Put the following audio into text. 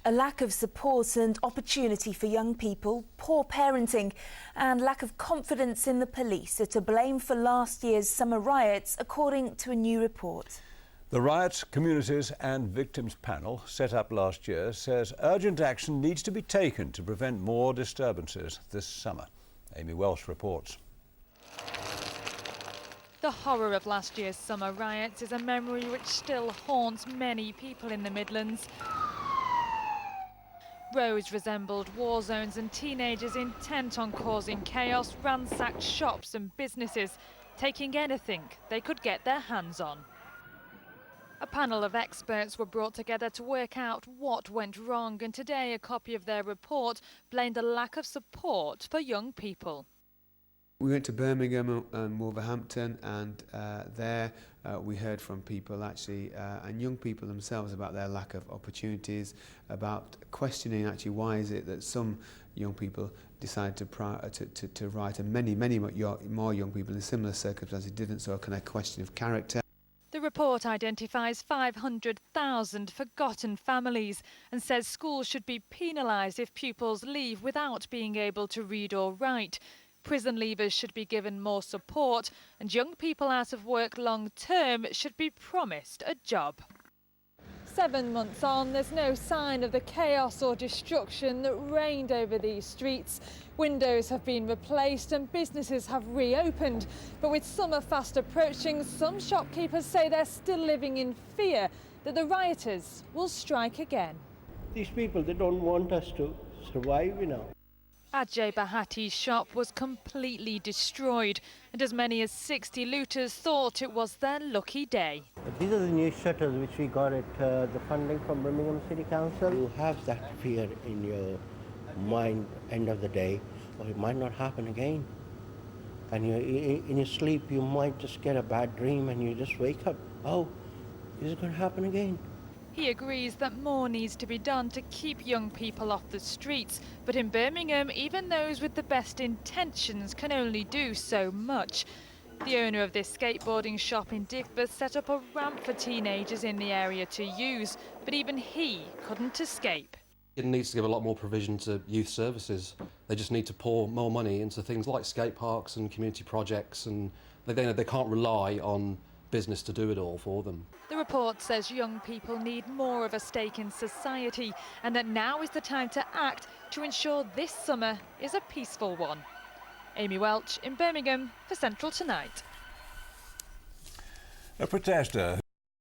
A lack of support and opportunity for young people, poor parenting and lack of confidence in the police are to blame for last year's summer riots, according to a new report. The Riot, Communities and Victims panel, set up last year, says urgent action needs to be taken to prevent more disturbances this summer. Amy Welsh reports. The horror of last year's summer riots is a memory which still haunts many people in the Midlands. Roads resembled war zones and teenagers intent on causing chaos ransacked shops and businesses, taking anything they could get their hands on. A panel of experts were brought together to work out what went wrong, and today a copy of their report blamed a lack of support for young people. We went to Birmingham and Wolverhampton, and there we heard from people actually, and young people themselves, about their lack of opportunities, about questioning actually why is it that some young people decide to write and many more young people in similar circumstances didn't, so a kind of question of character. The report identifies 500,000 forgotten families and says schools should be penalised if pupils leave without being able to read or write. Prison leavers should be given more support, and young people out of work long term should be promised a job. 7 months on, there's no sign of the chaos or destruction that reigned over these streets. Windows have been replaced and businesses have reopened. But with summer fast approaching, some shopkeepers say they're still living in fear that the rioters will strike again. These people, they don't want us to survive, you know. Ajay Bahati's shop was completely destroyed, and as many as 60 looters thought it was their lucky day. These are the new shutters which we got at the funding from Birmingham City Council. You have that fear in your mind end of the day, or it might not happen again. And in your sleep you might just get a bad dream and you just wake up, oh, is it going to happen again? He agrees that more needs to be done to keep young people off the streets, but in Birmingham, even those with the best intentions can only do so much. The owner of this skateboarding shop in Digbeth set up a ramp for teenagers in the area to use, but even he couldn't escape. It needs to give a lot more provision to youth services. They just need to pour more money into things like skate parks and community projects, and they can't rely on business to do it all for them. The report says young people need more of a stake in society, and that now is the time to act to ensure this summer is a peaceful one. Amy Welch in Birmingham for Central Tonight. A protester